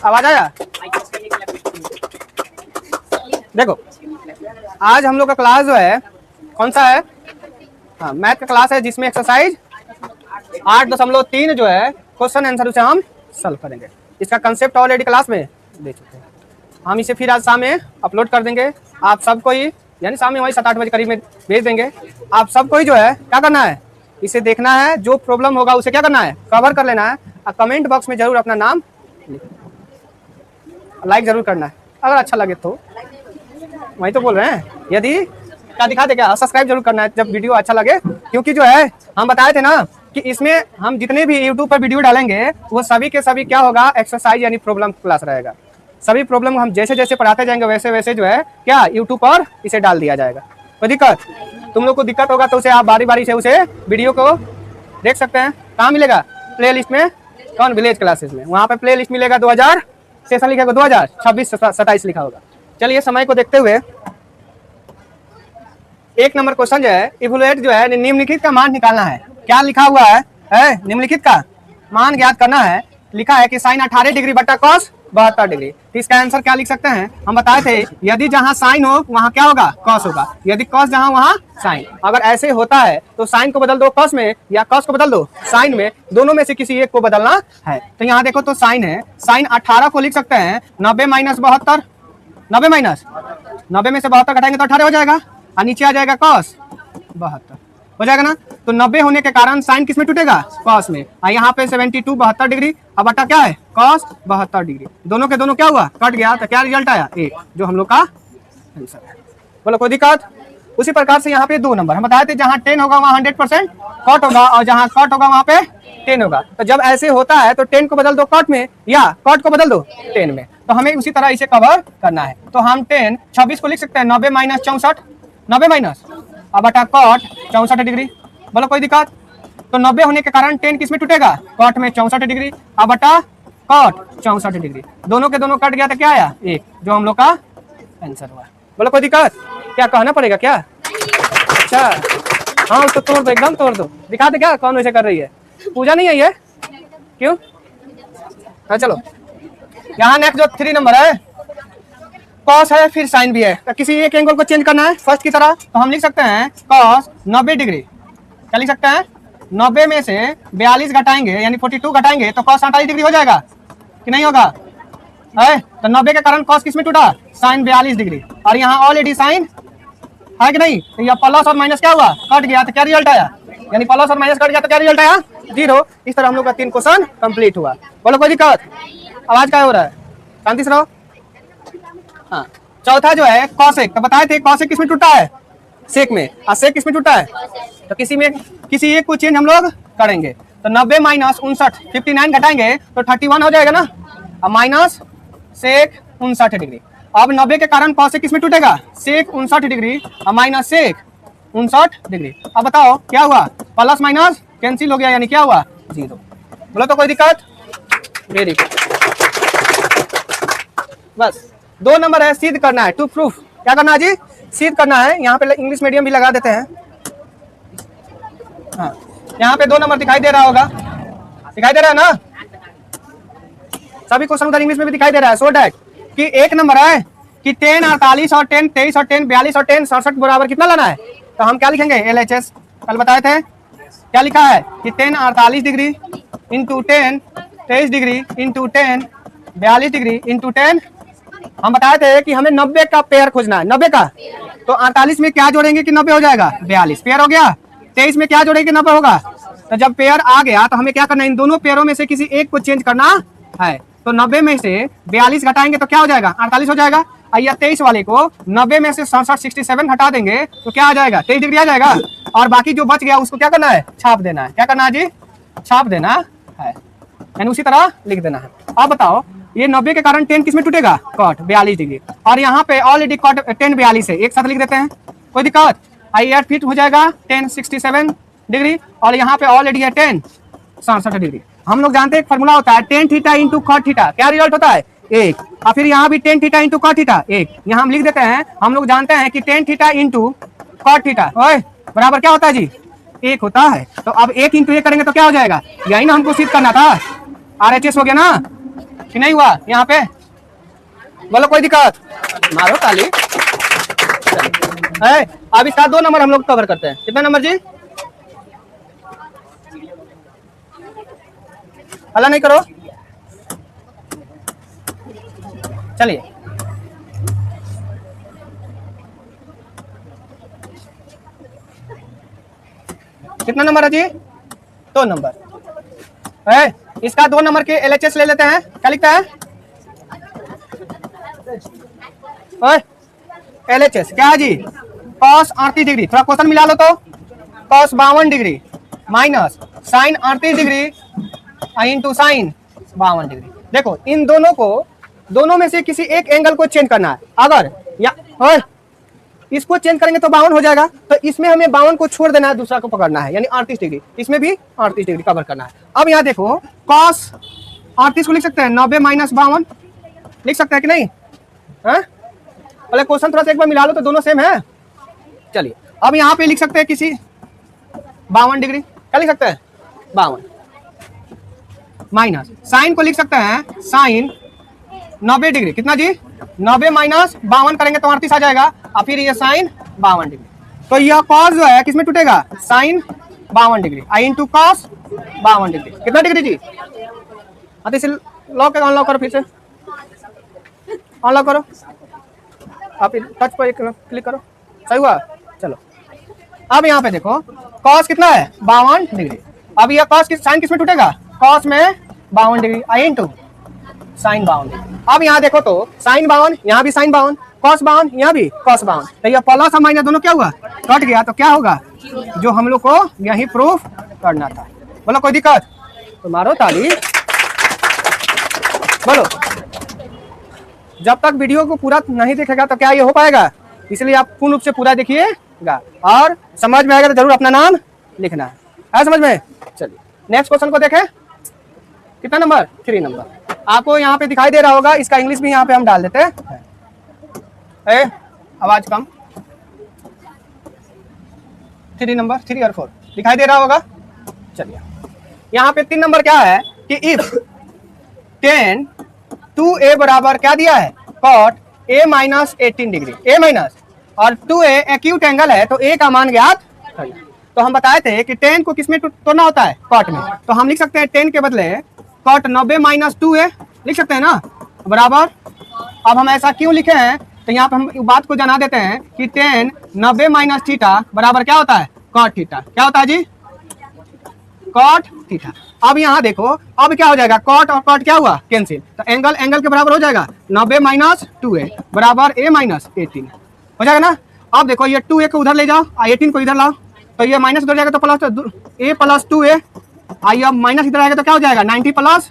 आवाज आया? देखो आज हम लोग का क्लास जो है कौन सा है? हाँ, मैथ का क्लास है जिसमें एक्सरसाइज 8.3 जो है क्वेश्चन आंसर उसे हम सॉल्व करेंगे। इसका कंसेप्ट ऑलरेडी क्लास में दे चुके हैं। हम इसे फिर आज शाम में अपलोड कर देंगे। आप सबको ही यानी शाम में वही 7-8 बजे करीब में भेज देंगे। आप सबको ही जो है क्या करना है, इसे देखना है, जो प्रॉब्लम होगा उसे क्या करना है, कवर कर लेना है और कमेंट बॉक्स में जरूर अपना नाम लाइक जरूर करना है अगर अच्छा लगे तो। वही तो बोल रहे हैं, यदि क्या दिखा दे क्या, सब्सक्राइब जरूर करना है जब वीडियो अच्छा लगे, क्योंकि जो है हम बताए थे ना कि इसमें हम जितने भी यूट्यूब पर वीडियो डालेंगे वो सभी के सभी क्या होगा, एक्सरसाइज यानी प्रॉब्लम क्लास रहेगा। सभी प्रॉब्लम हम जैसे जैसे पढ़ाते जाएंगे वैसे वैसे जो है क्या यूट्यूब पर इसे डाल दिया जाएगा। कोई दिक्कत, तुम लोग को दिक्कत होगा तो उसे आप बारी बारी से उसे वीडियो को देख सकते हैं। कहाँ मिलेगा? प्ले लिस्ट में। कौन? विलेज क्लासेस में। वहाँ पे प्ले लिस्ट मिलेगा 2000 सेशन लिखा होगा 2026-27 लिखा होगा। चलिए समय को देखते हुए एक नंबर क्वेश्चन जो है इवैल्यूएट जो है निम्नलिखित का मान निकालना है। क्या लिखा हुआ है? निम्नलिखित का मान ज्ञात करना है। लिखा है कि साइन 18 डिग्री बटा कॉस 72 डिग्री। तो इसका आंसर क्या लिख सकते हैं? हम बताए थे यदि जहां साइन हो वहां क्या होगा, कॉस होगा। यदि कॉस जहां वहां साइन। अगर ऐसे होता है तो साइन को बदल दो कॉस में या कॉस को बदल दो साइन में, दोनों में से किसी एक को बदलना है। तो यहाँ देखो तो साइन है, साइन 18 को लिख सकते हैं 90 माइनस 72। 90 माइनस 90 में से 72 घटाएंगे तो 18 हो जाएगा और नीचे आ जाएगा कॉस 72 हो जाएगा ना। तो 90 होने के कारण साइन किस में टूटेगा? कॉस में। और यहाँ पे 72 72 डिग्री अब बटा क्या है, कॉस 72 डिग्री। दोनों के दोनों क्या हुआ, कट गया। तो क्या रिजल्ट आया? 1, जो हम लोग का आंसर है। बोलो कोई दिक्कत? उसी प्रकार से यहाँ पे 2 नंबर हम बताए थे, जहाँ 10 होगा वहाँ 100% कट होगा और जहाँ कट होगा वहाँ पे 10 होगा। तो जब ऐसे होता है तो 10 को बदल दो कट में या कट को बदल दो 10 में। तो हमें उसी तरह इसे कवर करना है। तो हम 10 26 को लिख सकते हैं 90 माइनस 64, 90 माइनस अब बटा कट 64 डिग्री। बोलो कोई दिक्कत? तो 90 होने के कारण 10 किस में टूटेगा, कट में 64 डिग्री अब बटा कट 64 डिग्री। दोनों के दोनों कट गया तो क्या आया? 1, जो हम लोग का आंसर हुआ। बोलो कोई दिक्कत? क्या कहना पड़ेगा क्या? अच्छा हाँ तो तोड़ दो, एकदम तोड़ दो। दिखा दे क्या कौन वैसे कर रही है? पूजा नहीं है ये? क्यों? हाँ चलो, यहाँ नेक्स्ट जो 3 नंबर है कॉस है फिर साइन भी है। तो किसी एक एंगल को चेंज करना है फर्स्ट की तरह। तो हम लिख सकते हैं कॉस 90 डिग्री। क्या लिख सकते हैं? 90 में से 42 घटाएंगे यानी 42 घटाएंगे तो कॉस 48 डिग्री हो जाएगा कि नहीं होगा? है तो 90 के कारण कॉस किस में टूटा? Sine 42 degree. और यहाँ ऑलरेडी साइन है कि नहीं? तो यह प्लस और माइनस क्या हुआ, कट गया। तो क्या रिजल्ट आया? यानी प्लस और माइनस कट गया तो क्या रिजल्ट आया? 0। इस तरह हम लोग का 3 क्वेश्चन कंप्लीट हुआ। बोलो कोई दिक्कत? आवाज क्या हो रहा है? शांति से रहो। हाँ, चौथा जो है कॉसेक। तो बताए थे कॉसेक किस में टूटा है? सेक में। और सेक किस में टूटा है? तो किसी एक को चेंज हम लोग करेंगे। तो 90 माइनस 59 59 घटाएंगे तो 31 हो जाएगा ना। अब माइनस सेक 59 डिग्री। अब 90 के कारण कॉसेक किस में टूटेगा? सेक 59 डिग्री और माइनस सेक 59 डिग्री। अब बताओ क्या हुआ? प्लस माइनस कैंसिल हो गया यानी क्या हुआ? 0। बोलो तो कोई दिक्कत? Very good. बस 2 नंबर है सिद्ध करना है, टू प्रूफ। क्या करना है जी? सिद्ध करना है। यहाँ पे इंग्लिश मीडियम भी लगा देते हैं। हाँ, यहाँ पे 2 नंबर दिखाई दे रहा होगा, दिखाई दे रहा है ना? सभी क्वेश्चन उधर इंग्लिश में भी दिखाई दे रहा है। सो डैट कि एक नंबर है कि 10 48 और 10 23 और 10 42 और 10 67 बराबर कितना लाना है? तो हम क्या लिखेंगे? LHS कल बताए थे। क्या लिखा है कि 10 48 degree into 10 23 degree into 10 42 degree into 10। हम बताए थे कि हमें 90 का पेयर खोजना है। 90 का तो 48 में क्या जोड़ेंगे कि 90 हो जाएगा? 42 पेयर हो गया। 23 में क्या जोड़ेंगे? 90 होगा। तो जब पेयर आ गया तो हमें क्या करना है? इन दोनों पेयरों में से किसी एक को चेंज करना है। तो 90 में से 42 घटाएंगे तो क्या हो जाएगा? 48 हो जाएगा। या 23 वाले को 90 में से 67 घटा देंगे तो क्या आ जाएगा? 23 डिग्री आ जाएगा। और बाकी जो बच गया उसको क्या करना है? छाप देना है। क्या करना है जी? छाप देना है, यानी उसी तरह लिख देना है। अब बताओ ये 90 के कारण 10 किस में टूटेगा? Cut 42 degree. और यहाँ पे ऑलरेडी कट 10 42 है, एक साथ लिख देते हैं। कोई दिक्कत? आई फिट हो जाएगा 10 67 डिग्री। और यहाँ पे ऑलरेडी है 10 67 डिग्री। हम लोग जानते हैं एक फॉर्मूला होता है tan theta into cot theta. क्या रिजल्ट होता है? 1। और फिर यहाँ भी tan theta into cot theta 1। यहाँ हम लिख देते हैं। हम लोग जानते हैं कि tan theta into cot theta बराबर क्या होता है जी? 1 होता है। तो अब 1 इंटू 1 करेंगे तो क्या हो जाएगा? यही ना हमको सिद्ध करना था। RHS हो गया ना। कि नहीं हुआ यहाँ पे? बोलो कोई दिक्कत? मारो ताली। है अब इसका 2 नंबर हम लोग कवर करते हैं। कितना नंबर जी? हल्ला नहीं करो। चलिए कितना नंबर है जी? 2 नंबर है। इसका 2 नंबर के LHS ले लेते हैं। क्या लिखता है? LHS क्या है जी? cos 38 degree. थोड़ा क्वेश्चन मिला लो तो। cos 52 degree minus sin 38 degree into sin 52 degree. देखो इन दोनों में से किसी एक एंगल को चेंज करना है। अगर या इसको चेंज करेंगे तो 52 हो जाएगा, तो इसमें हमें 52 को छोड़ देना है, दूसरा को पकड़ना है, यानी 38 डिग्री। इसमें भी 38 डिग्री कवर करना है। अब यहाँ देखो cos 38 को लिख सकते हैं 90 माइनस 52 लिख सकते हैं कि नहीं? पहले क्वेश्चन थोड़ा सा एक बार मिला लो तो दोनों सेम है। चलिए अब यहाँ पे लिख सकते हैं किसी 52 डिग्री। क्या लिख सकते हैं? 52 माइनस साइन को लिख सकते हैं साइन 90 डिग्री। कितना जी? 90 माइनस 52 करेंगे तो 38 आ जाएगा, और फिर ये साइन 52 डिग्री। तो यह कॉस जो है किसमें टूटेगा? साइन 52 डिग्री आई इंटू कॉस 52 डिग्री। कितना डिग्री जी? इसे लॉक अनलॉक करो, फिर से अनलॉक करो, आप टच पर क्लिक करो। सही हुआ? चलो अब यहाँ पे देखो कॉस कितना है? 52 डिग्री। अब यह कॉस साइन किसमें टूटेगा? कॉस में 52 डिग्री आई इंटू साइन 52 डिग्री। अब यहाँ देखो तो साइन 52, यहाँ भी साइन 52, कॉस 52, यहाँ भी कॉस 52। तो ये प्लस और माइनस दोनों क्या हुआ? कट गया। तो क्या होगा? जो हम लोग को यही प्रूफ करना था। बोलो कोई दिक्कत? तो मारो ताली। बोलो जब तक वीडियो को पूरा नहीं देखेगा तो क्या ये हो पाएगा? इसलिए आप पूर्ण रूप से पूरा देखिएगा और समझ में आएगा तो जरूर अपना नाम लिखना है। समझ में? चलिए नेक्स्ट क्वेश्चन को देखें। कितना नंबर? 3 नंबर। आपको यहाँ पे दिखाई दे रहा होगा, इसका इंग्लिश भी यहाँ पे हम डाल देते हैं। आवाज कम। 3 नंबर 3 और 4 दिखाई दे रहा होगा। चलिए यहाँ पे 3 नंबर क्या है कि इफ tan 2a बराबर क्या दिया है? cot a minus 18 degree. a minus और 2a एक्यूट एंगल है, तो a का मान ज्ञात करना। तो हम बताए थे कि tan को किसमें तोड़ना होता है? cot में। तो हम लिख सकते हैं tan के बदले cot 90 माइनस 2a लिख सकते हैं ना, बराबर। अब हम ऐसा क्यों लिखे हैं? तो यहाँ पे हम बात को जाना देते हैं कि tan 90 माइनस थीटा बराबर क्या होता है? cot theta. क्या होता है जी? cot theta. अब यहाँ देखो अब क्या हो जाएगा? cot और cot क्या हुआ? कैंसिल। तो एंगल एंगल के बराबर हो जाएगा 90 माइनस 2a बराबर a माइनस 18 हो जाएगा ना। अब देखो ये 2a को उधर ले जाओ और 18 को इधर लाओ, तो ये माइनस उधर जाएगा तो प्लस, a प्लस 2a। आइए अब माइनस इधर आएगा तो क्या हो जाएगा? 90 प्लस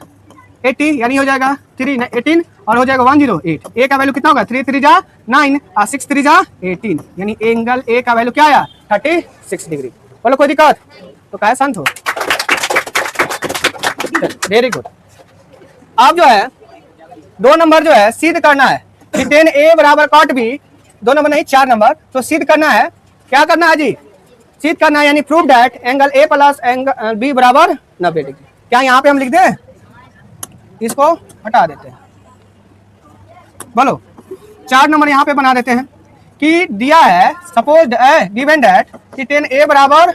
80 यानी हो जाएगा 3 18 और हो जाएगा 108। a का वैल्यू कितना होगा? 3 3 जा 9 और 6 3 जा 18, यानी एंगल a का वैल्यू क्या आया? 36 डिग्री। बोलो कोई दिक्कत? तो क्या शांत हो? Very good. अब जो है 2 नंबर जो है सिद्ध करना है कि tan a बराबर cot b, 2 नंबर नहीं 4 नंबर। तो सिद्ध करना है, क्या करना है जी? सिद्ध करना है, यानी prove that angle a plus angle b बराबर 90 डिग्री। क्या यहाँ पे हम लिख दें? इसको हटा देते हैं। बोलो 4 नंबर यहाँ पे बना देते हैं कि दिया है सपोज गिवन दैट कि tan a बराबर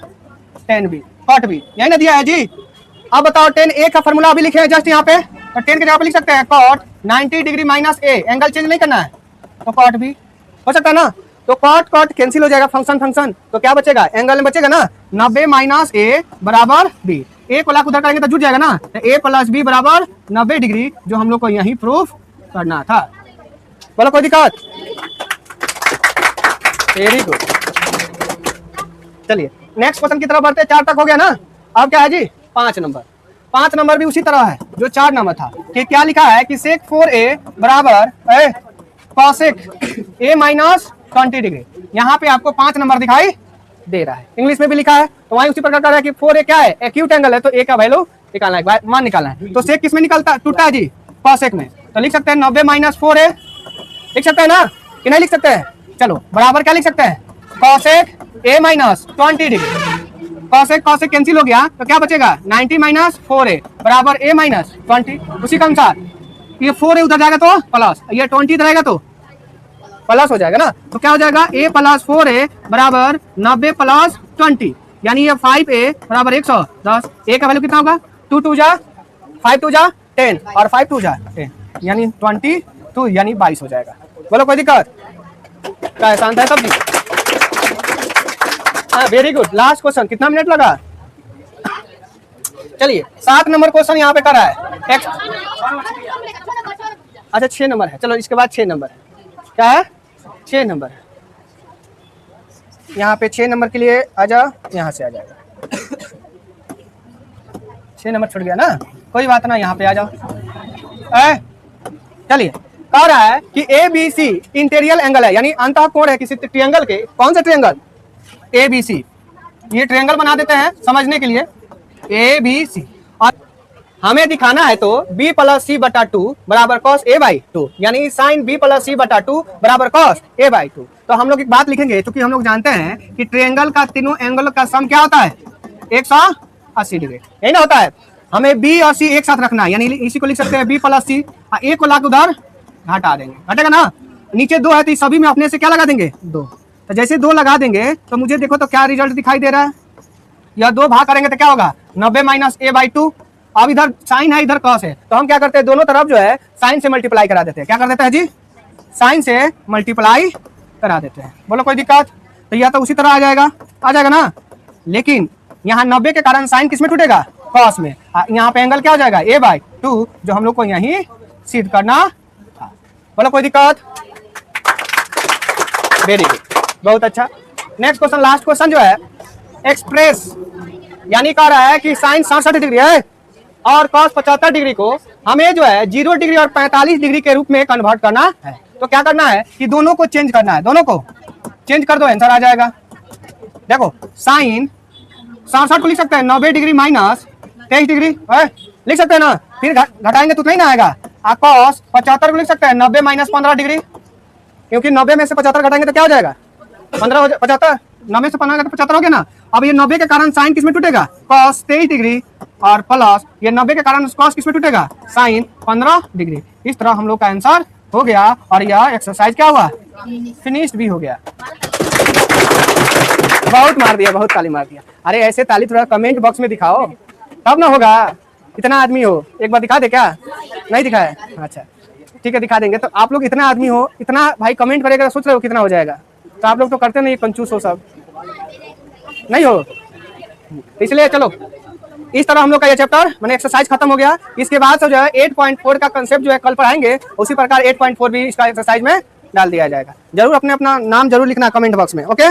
tan b cot b, यही ना दिया है जी। अब बताओ tan a का फॉर्मूला अभी लिखे हैं जस्ट यहाँ पे, तो tan के जगह पे लिख सकते हैं cot 90 degree minus a, angle change नहीं करना है, तो cot b हो सकता है ना। तो cot cot कैंसिल हो जाएगा, फंक्शन फंक्शन, तो क्या बचेगा? एंगल में बचेगा ना 90 माइनस a बराबर b। a को लाख उधर करेंगे तो जुट जाएगा ना, तो a प्लस b बराबर 90 डिग्री, जो हम लोग को यही प्रूफ करना था। बोलो कोई दिक्कत? Very good. चलिए नेक्स्ट क्वेश्चन की तरफ बढ़ते हैं। 4 तक हो गया ना। अब क्या है जी? 5 नंबर। 5 नंबर भी उसी तरह है जो 4 नंबर था कि क्या लिखा है कि sec 4a बराबर cosec a माइनस 20 डिग्री। यहाँ पे आपको 5 नंबर दिखाई दे रहा है, इंग्लिश में भी लिखा है, तो वही उसी प्रकार का है कि 4a क्या है? एक्यूट एंगल है, तो a का वैल्यू निकालना है, मान निकालना है। तो sec किसमें निकलता टूटता है जी? cosec में। तो लिख सकते हैं 90 माइनस 4a, लिख सकते हैं ना कि नहीं लिख सकते हैं? चलो बराबर क्या लिख सकते हैं? cosec a minus 20 degree. cosec cancel हो गया तो क्या बचेगा? 90 माइनस 4a बराबर a माइनस 20। उसी के अनुसार ये 4 है, उधर जाएगा तो प्लस, ये 20 इधर आएगा तो प्लस हो जाएगा ना। तो क्या हो जाएगा, a प्लस 4a बराबर 90 प्लस 20, यानी ये 5a बराबर 110। a का वैल्यू कितना होगा, 2 2 जा 5 2 जा 10 और 5 2 जा 10, यानी 22 यानी 22 हो जाएगा। बोलो कोई दिक्कत, क्या आसान था सब्जी। हाँ वेरी गुड। लास्ट क्वेश्चन, कितना मिनट लगा, चलिए 7 नंबर क्वेश्चन यहाँ पे करा है। अच्छा 6 नंबर है, चलो इसके बाद 6 नंबर क्या है, 6 नंबर है। यहाँ पे 6 नंबर के लिए आ जाओ, यहाँ से आ जाएगा। 6 नंबर छूट गया ना, कोई बात ना, यहाँ पे आ जाओ। चलिए कह रहा है कि ABC इंटीरियर एंगल है, यानी अंतः कोण है किसी ट्रायंगल के। कौन सा ट्रायंगल, ABC। ये ट्रायंगल बना देते हैं समझने के लिए, ABC। और हमें दिखाना है तो B प्लस C बटा 2 बराबर cos A बाई 2, यानी साइन B प्लस C बटा 2 बराबर cos A बाई 2। तो हम लोग एक बात लिखेंगे, क्योंकि हम लोग जानते हैं कि ट्रायंगल का तीनों एंगल का सम क्या होता है, 180 डिग्री, यही ना होता है। हमें B और C एक साथ रखना है, यानी इसी को लिख सकते हैं B प्लस C, A को लाके उधर घटा देंगे, घटेगा ना। नीचे 2 है तो सभी में अपने से क्या लगा देंगे, 2। तो जैसे 2 लगा देंगे तो मुझे देखो तो क्या रिजल्ट दिखाई दे रहा है, या 2 भाग करेंगे तो क्या होगा, 90 माइनस A बाई 2। अब इधर साइन है, इधर कॉस है, तो हम क्या करते हैं, दोनों तरफ जो है साइन से मल्टीप्लाई करा देते हैं। क्या कर देते हैं जी, साइन से मल्टीप्लाई करा देते हैं। बोलो कोई दिक्कत, तो यह तो उसी तरह आ जाएगा ना। लेकिन यहाँ 90 के कारण साइन किस में टूटेगा, कॉस में। यहाँ पे एंगल क्या हो जाएगा, A बाई 2, जो हम लोग को यहीं सिद्ध करना था। बोलो कोई दिक्कत, वेरी गुड, बहुत अच्छा। नेक्स्ट क्वेश्चन, लास्ट क्वेश्चन जो है एक्सप्रेस, यानी कह रहा है कि साइन 67 डिग्री है और कॉस 75 डिग्री को हमें जो है 0 डिग्री और 45 डिग्री के रूप में कन्वर्ट करना है। तो क्या करना है कि दोनों को चेंज करना है, दोनों को चेंज कर दो, आंसर आ जाएगा। देखो साइन 67 को लिख सकते हैं 90 डिग्री माइनस 23 डिग्री, लिख सकते हैं ना, फिर घटाएंगे तो नहीं ना आएगा। कॉस 75 को लिख सकते हैं 90 माइनस 15 डिग्री, क्योंकि 90 में से 75 घटाएंगे तो क्या हो जाएगा, 15 हो जाएगा। 75 90 से 15 75 हो गया ना। अब ये 90 के कारण साइन किस में टूटेगा, कॉस 23 डिग्री, और प्लस ये 90 के कारण कॉस किस में टूटेगा, साइन 15 डिग्री। इस तरह हम लोग का आंसर हो गया, और यह एक्सरसाइज क्या हुआ, फिनिश्ड भी हो गया। बहुत मार दिया, बहुत ताली मार दिया। अरे ऐसे ताली थोड़ा कमेंट बॉक्स में दिखाओ, तब ना होगा। इतना आदमी हो, एक बार दिखा दे, क्या नहीं दिखाया, अच्छा ठीक है दिखा देंगे। तो आप लोग इतना आदमी हो, इतना भाई कमेंट करेगा, सोच रहे हो कितना हो जाएगा। तो आप लोग तो करते नहीं, कंजूस हो सब, नहीं हो, इसलिए चलो इस तरह हम लोग का ये चैप्टर मैंने एक्सरसाइज खत्म हो गया। इसके बाद से जो है 8.4 का कंसेप्ट जो है कल पढ़ाएंगे, उसी प्रकार 8.4 भी इसका एक्सरसाइज में डाल दिया जाएगा। जरूर अपने अपना नाम जरूर लिखना कमेंट बॉक्स में, ओके।